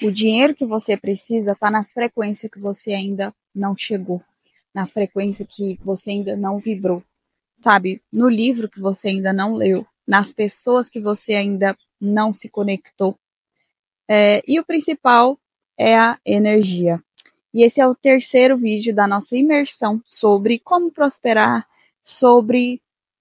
O dinheiro que você precisa está na frequência que você ainda não chegou, na frequência que você ainda não vibrou, sabe? No livro que você ainda não leu, nas pessoas que você ainda não se conectou. E o principal é a energia. E esse é o terceiro vídeo da nossa imersão sobre como prosperar, sobre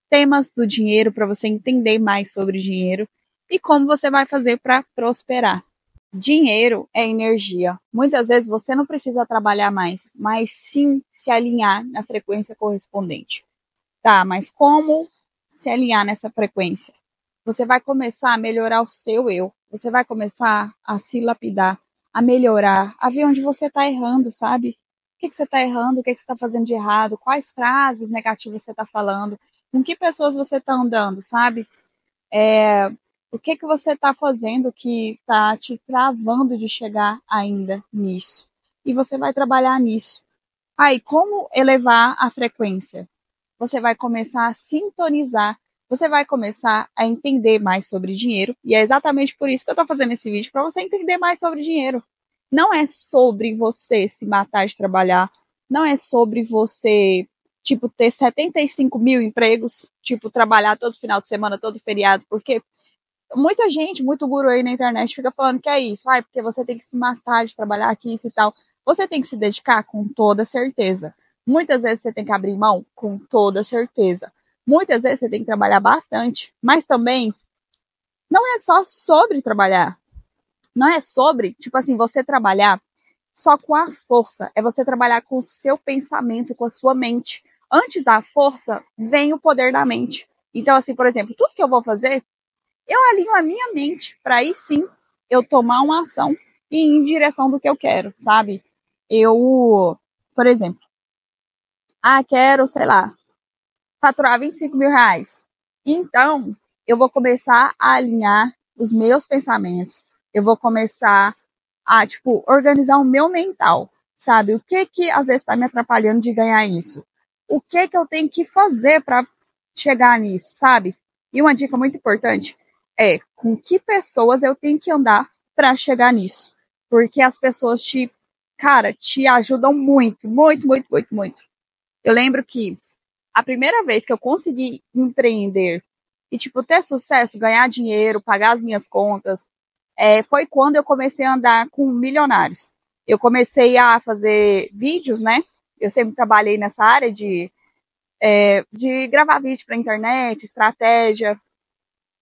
temas do dinheiro, para você entender mais sobre dinheiro e como você vai fazer para prosperar. Dinheiro é energia. Muitas vezes você não precisa trabalhar mais, mas sim se alinhar na frequência correspondente. Tá, mas como se alinhar nessa frequência? Você vai começar a melhorar o seu eu. Você vai começar a se lapidar, a melhorar, a ver onde você está errando, sabe? O que você está errando, o que você está fazendo de errado, quais frases negativas você está falando, com que pessoas você está andando, sabe? O que você está fazendo que está te travando de chegar ainda nisso? E você vai trabalhar nisso. Aí, como elevar a frequência? Você vai começar a sintonizar, você vai começar a entender mais sobre dinheiro, e é exatamente por isso que eu estou fazendo esse vídeo, para você entender mais sobre dinheiro. Não é sobre você se matar de trabalhar, não é sobre você, tipo, ter 75 mil empregos, tipo, trabalhar todo final de semana, todo feriado, porque muita gente, muito guru aí na internet fica falando que é isso, porque você tem que se matar de trabalhar aqui, isso e tal. Você tem que se dedicar com toda certeza. Muitas vezes você tem que abrir mão com toda certeza. Muitas vezes você tem que trabalhar bastante, mas também não é só sobre trabalhar. Não é sobre, tipo assim, você trabalhar só com a força. É você trabalhar com o seu pensamento, com a sua mente. Antes da força, vem o poder da mente. Então, assim, por exemplo, tudo que eu vou fazer, eu alinho a minha mente para aí sim eu tomar uma ação e ir em direção do que eu quero, sabe? Por exemplo, quero, sei lá, faturar 25 mil reais. Então, eu vou começar a alinhar os meus pensamentos. Eu vou começar a, tipo, organizar o meu mental, sabe? O que às vezes está me atrapalhando de ganhar isso? O que eu tenho que fazer para chegar nisso, sabe? E uma dica muito importante é com que pessoas eu tenho que andar para chegar nisso. Porque as pessoas te ajudam muito, muito, muito, muito, muito. Eu lembro que a primeira vez que eu consegui empreender e, tipo, ter sucesso, ganhar dinheiro, pagar as minhas contas, foi quando eu comecei a andar com milionários. Eu comecei a fazer vídeos, né? Eu sempre trabalhei nessa área de gravar vídeo para internet, estratégia.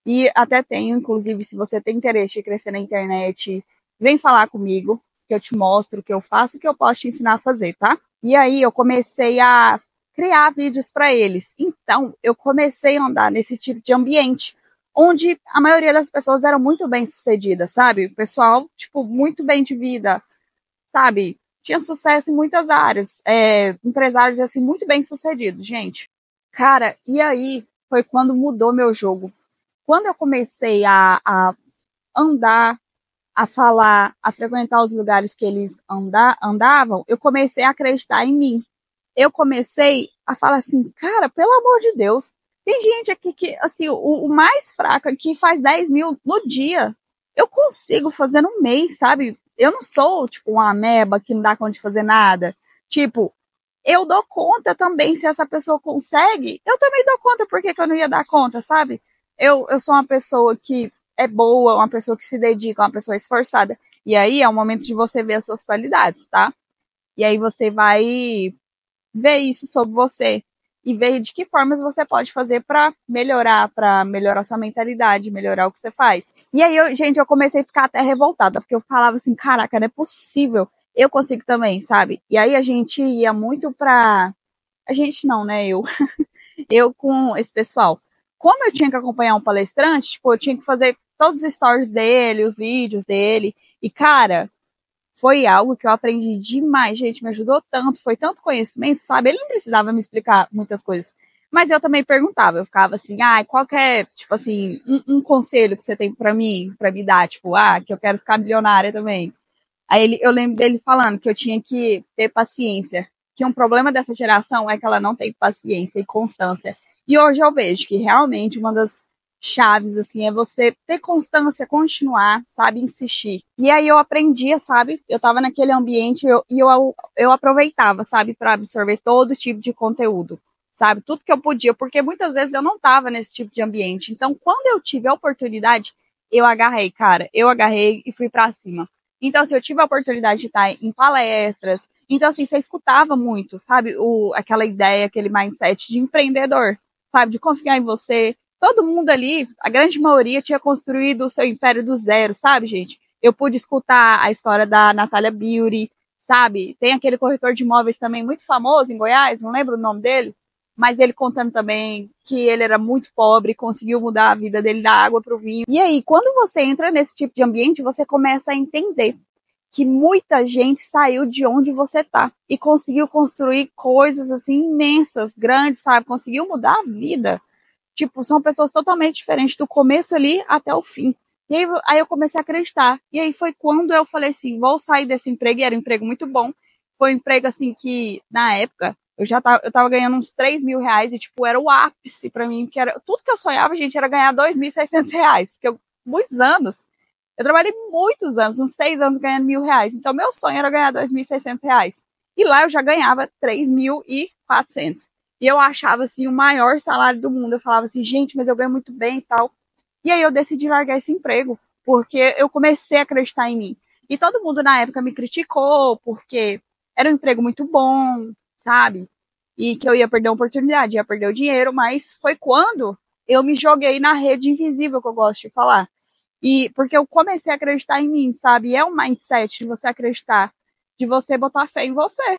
E até tenho, inclusive, se você tem interesse de crescer na internet, vem falar comigo, que eu te mostro o que eu faço e o que eu posso te ensinar a fazer, tá? E aí eu comecei a criar vídeos para eles. Então, eu comecei a andar nesse tipo de ambiente, onde a maioria das pessoas eram muito bem sucedidas, sabe? O pessoal, tipo, muito bem de vida, sabe? Tinha sucesso em muitas áreas, empresários, assim, muito bem sucedidos, gente. Cara, e aí foi quando mudou meu jogo. Quando eu comecei a andar, a falar, a frequentar os lugares que eles andavam, eu comecei a acreditar em mim. Eu comecei a falar assim, cara, pelo amor de Deus, tem gente aqui que, assim, o mais fraco aqui faz 10 mil no dia. Eu consigo fazer no mês, sabe? Eu não sou, tipo, uma ameba que não dá conta de fazer nada. Tipo, eu dou conta também, se essa pessoa consegue, eu também dou conta, por que eu não ia dar conta, sabe? Eu sou uma pessoa que é boa, uma pessoa que se dedica, uma pessoa esforçada. E aí é o momento de você ver as suas qualidades, tá? E aí você vai ver isso sobre você e ver de que formas você pode fazer para melhorar sua mentalidade, melhorar o que você faz. E aí, eu comecei a ficar até revoltada, porque eu falava assim, caraca, não é possível, eu consigo também, sabe? E aí a gente ia muito pra... A gente não, né? Eu com esse pessoal. Como eu tinha que acompanhar um palestrante, tipo, eu tinha que fazer todos os stories dele, os vídeos dele. E, cara, foi algo que eu aprendi demais, gente, me ajudou tanto, foi tanto conhecimento, sabe? Ele não precisava me explicar muitas coisas. Mas eu também perguntava, eu ficava assim, qual que é, tipo assim, um conselho que você tem pra mim, pra me dar, tipo, que eu quero ficar milionária também. Aí eu lembro dele falando que eu tinha que ter paciência, que um problema dessa geração é que ela não tem paciência e constância. E hoje eu vejo que realmente uma das chaves, assim, é você ter constância, continuar, sabe, insistir. E aí eu aprendia, sabe, eu tava naquele ambiente eu aproveitava, sabe, para absorver todo tipo de conteúdo, sabe, tudo que eu podia, porque muitas vezes eu não tava nesse tipo de ambiente. Então, quando eu tive a oportunidade, eu agarrei, cara, eu agarrei e fui para cima. Então, assim, eu tive a oportunidade de estar em palestras. Então, assim, você escutava muito, sabe, aquela ideia, aquele mindset de empreendedor, sabe, de confiar em você. Todo mundo ali, a grande maioria, tinha construído o seu império do zero, sabe, gente? Eu pude escutar a história da Natália Beauty, sabe? Tem aquele corretor de imóveis também muito famoso em Goiás, não lembro o nome dele, mas ele contando também que ele era muito pobre, conseguiu mudar a vida dele da água para o vinho. E aí, quando você entra nesse tipo de ambiente, você começa a entender que muita gente saiu de onde você tá e conseguiu construir coisas assim imensas, grandes, sabe? Conseguiu mudar a vida. Tipo, são pessoas totalmente diferentes do começo ali até o fim. E aí eu comecei a acreditar. E aí foi quando eu falei assim, vou sair desse emprego, e era um emprego muito bom. Foi um emprego assim que, na época, eu tava ganhando uns 3 mil reais e, tipo, era o ápice pra mim, porque era, tudo que eu sonhava, gente, era ganhar 2.600 reais. Porque muitos anos, eu trabalhei muitos anos, uns 6 anos ganhando R$ 1.000. Então, meu sonho era ganhar 2.600 reais. E lá eu já ganhava 3.400. E eu achava, assim, o maior salário do mundo. Eu falava assim, gente, mas eu ganho muito bem e tal. E aí eu decidi largar esse emprego, porque eu comecei a acreditar em mim. E todo mundo na época me criticou, porque era um emprego muito bom, sabe? E que eu ia perder a oportunidade, ia perder o dinheiro, mas foi quando eu me joguei na rede invisível, que eu gosto de falar. E porque eu comecei a acreditar em mim, sabe? E é um mindset de você acreditar, de você botar fé em você.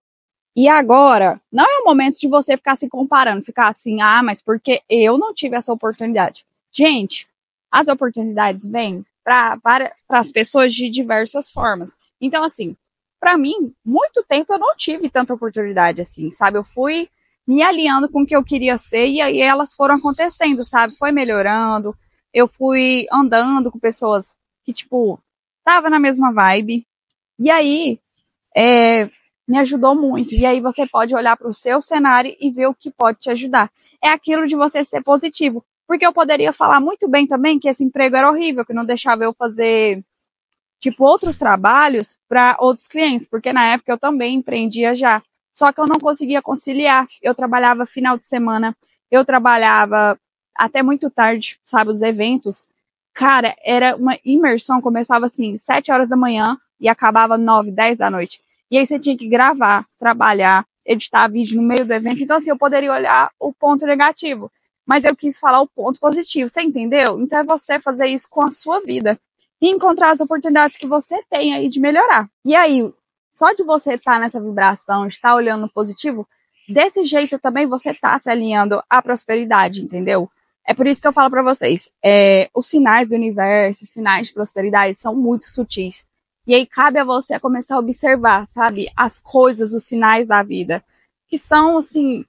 E agora, não é o momento de você ficar se comparando, ficar assim, ah, mas porque eu não tive essa oportunidade. Gente, as oportunidades vêm para as pessoas de diversas formas. Então, assim, para mim, muito tempo eu não tive tanta oportunidade assim, sabe? Eu fui me alinhando com o que eu queria ser e aí elas foram acontecendo, sabe? Foi melhorando. Eu fui andando com pessoas que, tipo, tava na mesma vibe. E aí, me ajudou muito. E aí você pode olhar para o seu cenário e ver o que pode te ajudar. É aquilo de você ser positivo. Porque eu poderia falar muito bem também que esse emprego era horrível, que não deixava eu fazer, tipo, outros trabalhos para outros clientes, porque na época eu também empreendia já. Só que eu não conseguia conciliar. Eu trabalhava final de semana, eu trabalhava até muito tarde, sabe, os eventos. Cara, era uma imersão, começava assim, 7 horas da manhã e acabava 9, 10 da noite. E aí você tinha que gravar, trabalhar, editar vídeo no meio do evento. Então, assim, eu poderia olhar o ponto negativo, mas eu quis falar o ponto positivo, você entendeu? Então é você fazer isso com a sua vida e encontrar as oportunidades que você tem aí de melhorar. E aí, só de você estar nessa vibração, estar olhando no positivo, desse jeito também você está se alinhando à prosperidade, entendeu? É por isso que eu falo para vocês, os sinais do universo, os sinais de prosperidade são muito sutis. E aí cabe a você começar a observar, sabe, as coisas, os sinais da vida, que são, assim,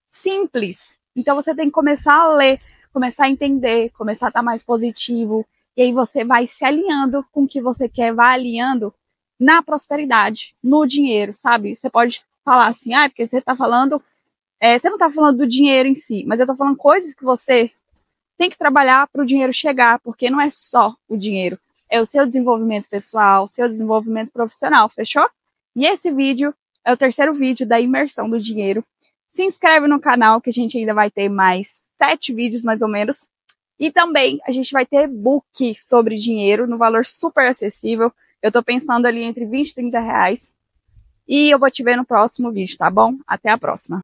simples. Então você tem que começar a ler, começar a entender, começar a estar mais positivo. E aí você vai se alinhando com o que você quer, vai alinhando na prosperidade, no dinheiro, sabe? Você pode falar assim, ah, porque você tá falando, você não tá falando do dinheiro em si, mas eu tô falando coisas que você tem que trabalhar para o dinheiro chegar, porque não é só o dinheiro, é o seu desenvolvimento pessoal, seu desenvolvimento profissional, fechou? E esse vídeo é o terceiro vídeo da imersão do dinheiro. Se inscreve no canal que a gente ainda vai ter mais 7 vídeos mais ou menos. E também a gente vai ter e-book sobre dinheiro no valor super acessível. Eu tô pensando ali entre 20 e 30 reais. E eu vou te ver no próximo vídeo, tá bom? Até a próxima.